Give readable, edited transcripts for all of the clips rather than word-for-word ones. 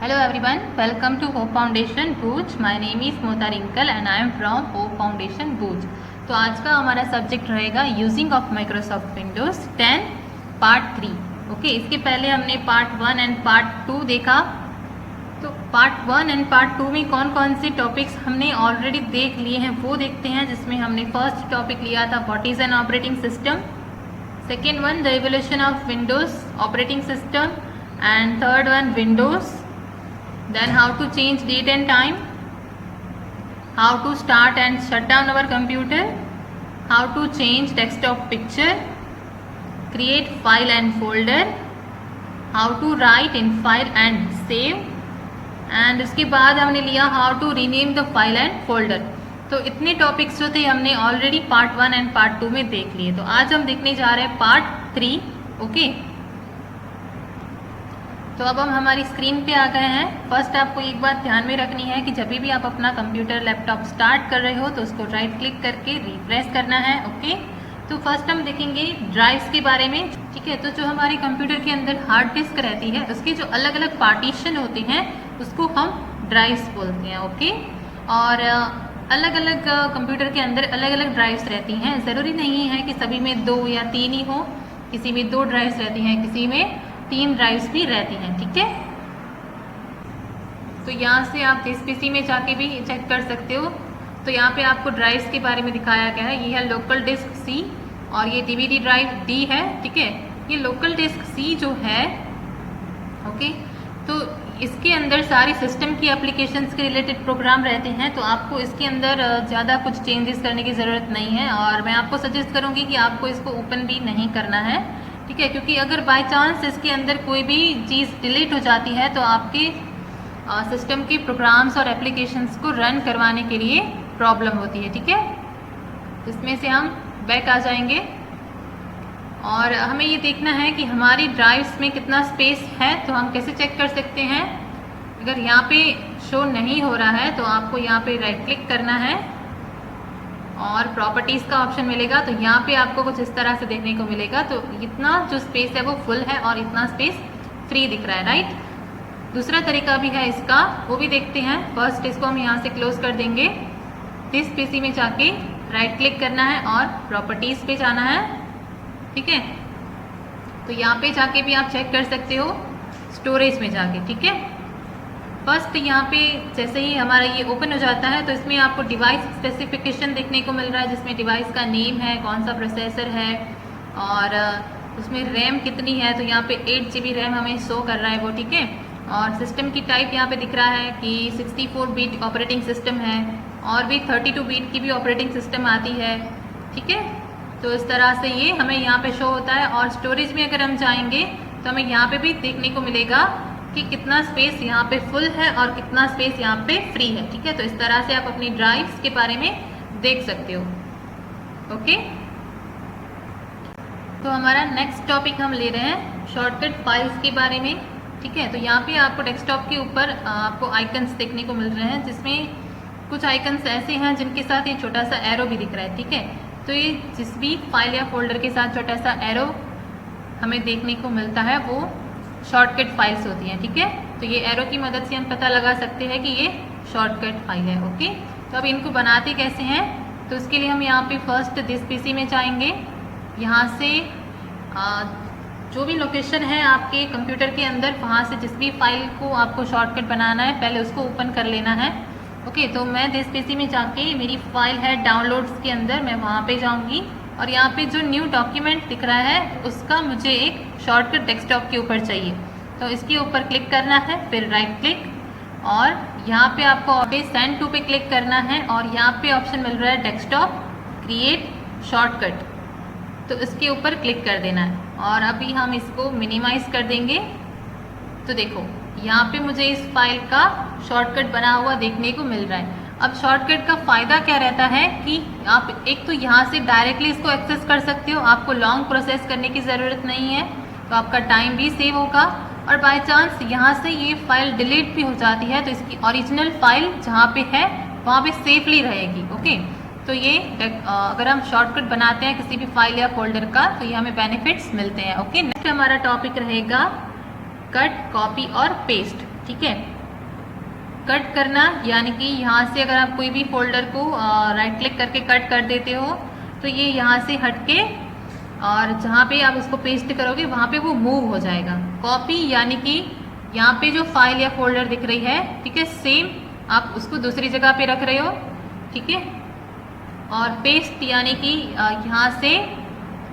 Hello everyone, welcome to Hope Foundation Bhuj. My name is Mota Rinkal and I am from Hope Foundation Bhuj. तो आज का हमारा subject रहेगा using of Microsoft Windows 10 part 3. Okay, इसके पहले हमने part 1 and part 2 देखा. तो पार्ट 1 एंड पार्ट 2 में कौन कौन से टॉपिक्स हमने ऑलरेडी देख लिए हैं वो देखते हैं. जिसमें हमने फर्स्ट टॉपिक लिया था what is an operating system, second one the revolution of Windows operating system, and third one Windows, then how to change date and time, how to start and shut down our computer, how to change desktop picture, create file and folder, how to write in file and save, and उसके बाद हमने लिया how to rename the file and folder. तो इतने topics जो थे हमने already part 1 and part 2 में देख लिए. तो आज हम देखने जा रहे हैं पार्ट 3. ओके, तो अब हम हमारी स्क्रीन पे आ गए हैं. फर्स्ट आपको एक बात ध्यान में रखनी है कि जब भी आप अपना कंप्यूटर लैपटॉप स्टार्ट कर रहे हो तो उसको राइट क्लिक करके रिफ्रेश करना है. ओके, तो फर्स्ट हम देखेंगे ड्राइव्स के बारे में. ठीक है, तो जो हमारे कंप्यूटर के अंदर हार्ड डिस्क रहती है उसके जो अलग अलग पार्टीशन होते हैं उसको हम ड्राइव्स बोलते हैं. ओके, और अलग अलग कंप्यूटर के अंदर अलग अलग ड्राइव्स रहती हैं. ज़रूरी नहीं है कि सभी में 2 या 3 ही हो. किसी में 2 ड्राइव्स रहती हैं, किसी में 3 ड्राइव्स भी रहती हैं. ठीक है, तो यहाँ से आप जिस पीसी में जाके भी चेक कर सकते हो. तो यहाँ पे आपको ड्राइव्स के बारे में दिखाया गया है. ये है लोकल डिस्क सी और ये डीवीडी ड्राइव डी है. ठीक है, ये लोकल डिस्क सी जो है, ओके, तो इसके अंदर सारी सिस्टम की एप्लीकेशंस के रिलेटेड प्रोग्राम रहते हैं. तो आपको इसके अंदर ज़्यादा कुछ चेंजेस करने की ज़रूरत नहीं है और मैं आपको सजेस्ट करूँगी कि आपको इसको ओपन भी नहीं करना है. ठीक है, क्योंकि अगर बाय चांस इसके अंदर कोई भी चीज़ डिलीट हो जाती है तो आपके सिस्टम के प्रोग्राम्स और एप्लीकेशंस को रन करवाने के लिए प्रॉब्लम होती है. ठीक है, इसमें से हम बैक आ जाएंगे और हमें ये देखना है कि हमारी ड्राइव्स में कितना स्पेस है. तो हम कैसे चेक कर सकते हैं? अगर यहाँ पे शो नहीं हो रहा है तो आपको यहाँ पे राइट क्लिक करना है और प्रॉपर्टीज़ का ऑप्शन मिलेगा. तो यहाँ पे आपको कुछ इस तरह से देखने को मिलेगा. तो इतना जो स्पेस है वो फुल है और इतना स्पेस फ्री दिख रहा है. राइट, दूसरा तरीका भी है इसका, वो भी देखते हैं. फर्स्ट इसको हम यहाँ से क्लोज कर देंगे. दिस पीसी में जाके राइट क्लिक करना है और प्रॉपर्टीज़ पे जाना है. ठीक है, तो यहाँ पे जाके भी आप चेक कर सकते हो स्टोरेज में जाके. ठीक है, फर्स्ट यहाँ पे जैसे ही हमारा ये ओपन हो जाता है तो इसमें आपको डिवाइस स्पेसिफिकेशन देखने को मिल रहा है, जिसमें डिवाइस का नेम है, कौन सा प्रोसेसर है और उसमें रैम कितनी है. तो यहाँ पे 8 GB रैम हमें शो कर रहा है वो. ठीक है, और सिस्टम की टाइप यहाँ पे दिख रहा है कि 64 बिट ऑपरेटिंग सिस्टम है और भी 32 बिट की भी ऑपरेटिंग सिस्टम आती है. ठीक है, तो इस तरह से ये हमें यहाँ पे शो होता है. और स्टोरेज में अगर हम जाएंगे तो हमें यहाँ पे भी देखने को मिलेगा कि कितना स्पेस यहाँ पे फुल है और कितना स्पेस यहाँ पे फ्री है. ठीक है, तो इस तरह से आप अपनी ड्राइव्स के बारे में देख सकते हो. ओके, तो हमारा नेक्स्ट टॉपिक हम ले रहे हैं शॉर्टकट फाइल्स के बारे में. ठीक है, तो यहाँ पे आपको डेस्कटॉप के ऊपर आपको आइकन्स देखने को मिल रहे हैं, जिसमें कुछ आइकन्स ऐसे हैं जिनके साथ ये छोटा सा एरो भी दिख रहा है. ठीक है, तो ये जिस भी फाइल या फोल्डर के साथ छोटा सा एरो हमें देखने को मिलता है वो शॉर्टकट फाइल्स होती हैं. ठीक है, तो ये एरो की मदद से हम पता लगा सकते हैं कि ये शॉर्टकट फाइल है. ओके, तो अब इनको बनाते कैसे हैं? तो उसके लिए हम यहाँ पे फर्स्ट दिस पीसी में जाएंगे. यहाँ से जो भी लोकेशन है आपके कंप्यूटर के अंदर, वहाँ से जिस भी फाइल को आपको शॉर्टकट बनाना है पहले उसको ओपन कर लेना है. ओके, तो मैं दिस पीसी में जाके मेरी फाइल है डाउनलोड्स के अंदर, मैं वहाँ पे जाऊँगी और यहाँ पे जो न्यू डॉक्यूमेंट दिख रहा है उसका मुझे एक शॉर्टकट डेस्कटॉप के ऊपर चाहिए. तो इसके ऊपर क्लिक करना है, फिर राइट क्लिक और यहाँ पे आपको सेंड टू पे क्लिक करना है और यहाँ पे ऑप्शन मिल रहा है डेस्कटॉप क्रिएट शॉर्टकट. तो इसके ऊपर क्लिक कर देना है और अभी हम इसको मिनिमाइज कर देंगे. तो देखो यहाँ पे मुझे इस फाइल का शॉर्टकट बना हुआ देखने को मिल रहा है. अब शॉर्टकट का फ़ायदा क्या रहता है कि आप एक तो यहाँ से डायरेक्टली इसको एक्सेस कर सकते हो, आपको लॉन्ग प्रोसेस करने की ज़रूरत नहीं है, तो आपका टाइम भी सेव होगा. और बाय चांस यहाँ से ये फाइल डिलीट भी हो जाती है तो इसकी ओरिजिनल फाइल जहाँ पे है वहाँ पे सेफली रहेगी. ओके, तो ये अगर हम शॉर्टकट बनाते हैं किसी भी फाइल या फोल्डर का तो ये हमें बेनिफिट्स मिलते हैं. ओके, नेक्स्ट हमारा टॉपिक रहेगा कट, कॉपी और पेस्ट. ठीक है। कट करना यानी कि यहाँ से अगर आप कोई भी फोल्डर को राइट क्लिक करके कट कर देते हो तो ये यहाँ से हटके और जहाँ पे आप उसको पेस्ट करोगे वहाँ पे वो मूव हो जाएगा। कॉपी यानी कि यहाँ पे जो फाइल या फोल्डर दिख रही है, ठीक है, सेम आप उसको दूसरी जगह पे रख रहे हो, ठीक है। और पेस्ट यानी कि यहाँ से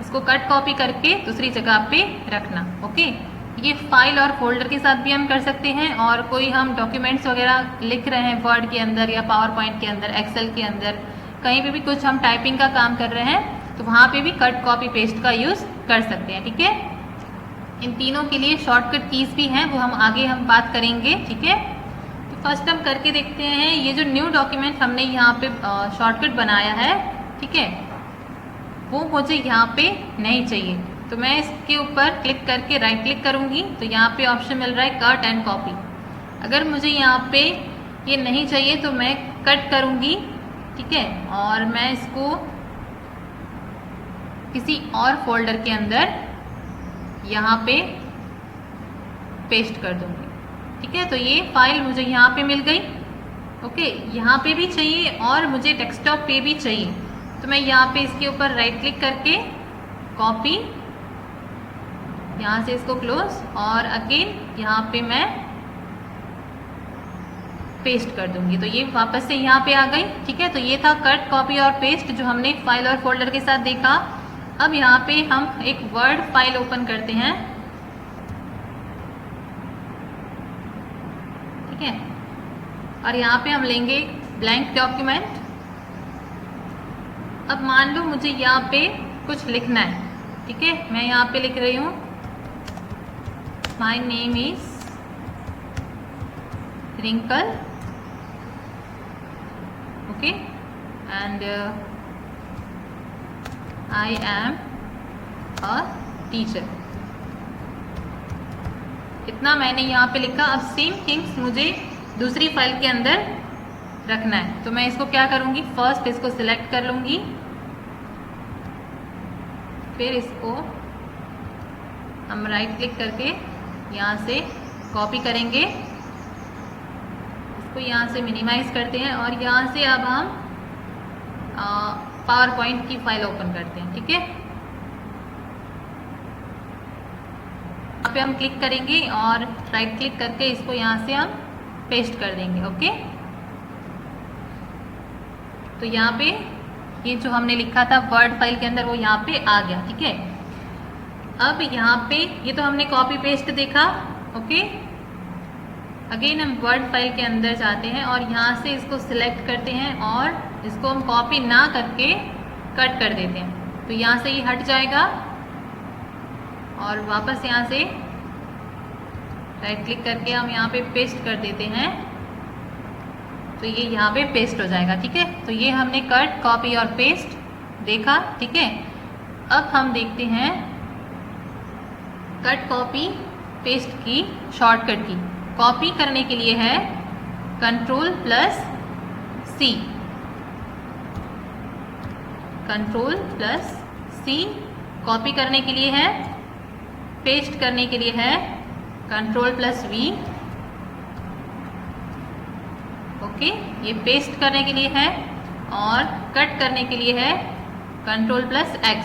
इसको कट कॉपी करके दूसरी जगह पे रखना। ओके, ये फाइल और फोल्डर के साथ भी हम कर सकते हैं, और कोई हम डॉक्यूमेंट्स वगैरह लिख रहे हैं वर्ड के अंदर या पावर पॉइंट के अंदर, एक्सेल के अंदर, कहीं पे भी कुछ हम टाइपिंग का काम कर रहे हैं तो वहाँ पे भी कट कॉपी पेस्ट का यूज़ कर सकते हैं, ठीक है। इन तीनों के लिए शॉर्टकट कीज भी हैं, वो हम आगे बात करेंगे, ठीक है। तो फर्स्ट हम करके देखते हैं, ये जो न्यू डॉक्यूमेंट हमने यहाँ पे शॉर्टकट बनाया है, ठीक है, वो मुझे यहाँ पे नहीं चाहिए। तो मैं इसके ऊपर क्लिक करके राइट क्लिक करूँगी तो यहाँ पे ऑप्शन मिल रहा है कट एंड कॉपी। अगर मुझे यहाँ पे ये नहीं चाहिए तो मैं कट करूँगी, ठीक है, और मैं इसको किसी और फोल्डर के अंदर यहाँ पे पेस्ट कर दूँगी, ठीक है। तो ये फाइल मुझे यहाँ पे मिल गई। ओके, यहाँ पे भी चाहिए और मुझे डेस्कटॉप पे भी चाहिए, तो मैं यहाँ पे इसके ऊपर राइट क्लिक करके कॉपी, यहाँ से इसको क्लोज और अगेन यहाँ पे मैं पेस्ट कर दूंगी। तो ये वापस से यहाँ पे आ गई, ठीक है। तो ये था कट, कॉपी और पेस्ट जो हमने फाइल और फोल्डर के साथ देखा। अब यहाँ पे हम एक वर्ड फाइल ओपन करते हैं, ठीक है, और यहाँ पे हम लेंगे ब्लैंक डॉक्यूमेंट। अब मान लो मुझे यहाँ पे कुछ लिखना है, ठीक है, मैं यहाँ पे लिख रही हूँ my name is Rinkal, okay, and I am a teacher. इतना मैंने यहाँ पे लिखा। अब सेम थिंग्स मुझे दूसरी फाइल के अंदर रखना है, तो मैं इसको क्या करूँगी, फर्स्ट इसको सिलेक्ट कर लूँगी, फिर इसको हम राइट क्लिक करके यहाँ से कॉपी करेंगे, इसको यहाँ से मिनिमाइज करते हैं और यहाँ से अब हम पावर पॉइंट की फाइल ओपन करते हैं, ठीक है। यहाँ पे हम क्लिक करेंगे और राइट क्लिक करके इसको यहाँ से हम पेस्ट कर देंगे, ओके। तो यहाँ पे ये जो हमने लिखा था वर्ड फाइल के अंदर वो यहाँ पे आ गया, ठीक है। अब यहाँ पे ये तो हमने कॉपी पेस्ट देखा, ओके। अगेन हम वर्ड फाइल के अंदर जाते हैं और यहाँ से इसको सिलेक्ट करते हैं और इसको हम कॉपी ना करके कट कर देते हैं, तो यहाँ से ये हट जाएगा और वापस यहाँ से राइट क्लिक करके हम यहाँ पे पेस्ट कर देते हैं, तो ये यहाँ पे पेस्ट हो जाएगा, ठीक है। तो ये हमने कट, कॉपी और पेस्ट देखा, ठीक है। अब हम देखते हैं कट, कॉपी, पेस्ट की शॉर्टकट की। कॉपी करने के लिए है Ctrl+C, Ctrl+C कॉपी करने के लिए है। पेस्ट करने के लिए है Ctrl+V, ओके, ये पेस्ट करने के लिए है। और कट करने के लिए है Ctrl+X,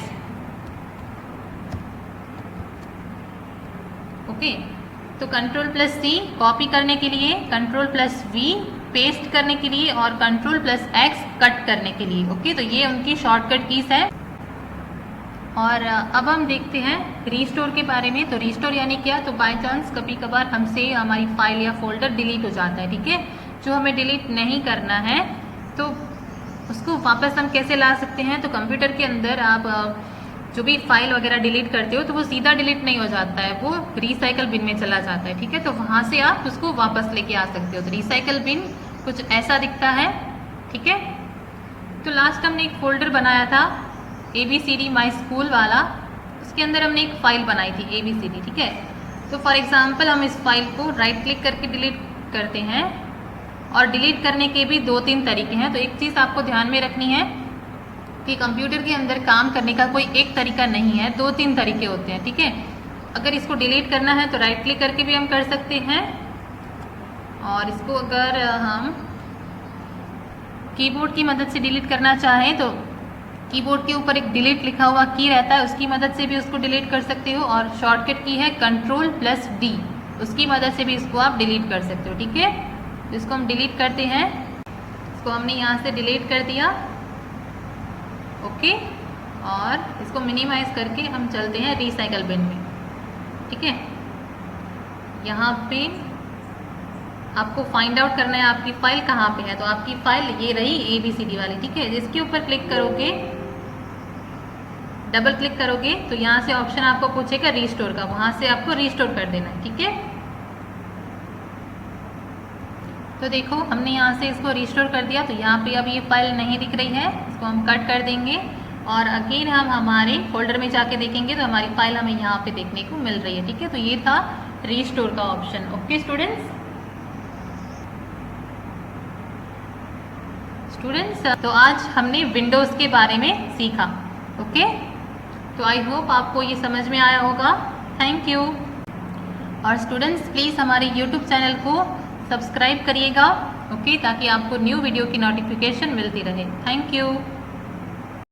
ओके। तो Ctrl+C कॉपी करने के लिए, Ctrl+V पेस्ट करने के लिए और Ctrl+X कट करने के लिए, ओके। तो ये उनकी शॉर्टकट कीज है। और अब हम देखते हैं रीस्टोर के बारे में। तो रीस्टोर यानी क्या, तो बाय चांस कभी कभार हमसे हमारी फाइल या फोल्डर डिलीट हो जाता है, ठीक है। जो हमें डिलीट नहीं करना है तो उसको वापस हम कैसे ला सकते हैं, तो कंप्यूटर के अंदर आप जो भी फाइल वगैरह डिलीट करते हो तो वो सीधा डिलीट नहीं हो जाता है, वो रिसाइकल बिन में चला जाता है, ठीक है। तो वहाँ से आप उसको वापस लेके आ सकते हो। तो रिसाइकल बिन कुछ ऐसा दिखता है, ठीक है। तो लास्ट हमने एक फोल्डर बनाया था ABCD माई स्कूल वाला, उसके अंदर हमने एक फाइल बनाई थी ABCD, ठीक है। तो फॉर एग्जाम्पल हम इस फाइल को राइट क्लिक करके डिलीट करते हैं, और डिलीट करने के भी 2-3 तरीके हैं। तो एक चीज़ आपको ध्यान में रखनी है कि कंप्यूटर के अंदर काम करने का कोई एक तरीका नहीं है, 2-3 तरीके होते हैं, ठीक है। अगर इसको डिलीट करना है तो राइट क्लिक करके भी हम कर सकते हैं, और इसको अगर हम कीबोर्ड की मदद से डिलीट करना चाहें तो कीबोर्ड के ऊपर एक डिलीट लिखा हुआ की रहता है, उसकी मदद से भी उसको डिलीट कर सकते हो। और शॉर्टकट की है Ctrl+D, उसकी मदद से भी इसको आप डिलीट कर सकते हो। ठीक है, इसको हम डिलीट करते हैं। इसको हमने यहाँ से डिलीट कर दिया। ओके, और इसको मिनिमाइज करके हम चलते हैं रिसाइकल बिन में। ठीक है, यहाँ पे आपको फाइंड आउट करना है आपकी फाइल कहाँ पे है। तो आपकी फाइल ये रही ABCD वाली। ठीक है, जिसके ऊपर क्लिक करोगे, डबल क्लिक करोगे तो यहाँ से ऑप्शन आपको पूछेगा रीस्टोर का, वहाँ से आपको रीस्टोर कर देना है। ठीक है, तो देखो हमने यहाँ से इसको रीस्टोर कर दिया। तो यहाँ पे अब ये फाइल नहीं दिख रही है, इसको हम कट कर देंगे और अगेन हम हमारे फोल्डर में जाके देखेंगे तो हमारी फाइल हमें यहाँ पे देखने को मिल रही है। ठीक है, तो ये था रीस्टोर का ऑप्शन। ओके स्टूडेंट्स, तो आज हमने विंडोज़ के बारे में सीखा। ओके, तो आई होप आपको ये समझ में आया होगा। Thank you. और स्टूडेंट्स प्लीज़ हमारे यूट्यूब चैनल को सब्सक्राइब करिएगा, ओके, ताकि आपको न्यू वीडियो की नोटिफिकेशन मिलती रहे। Thank you.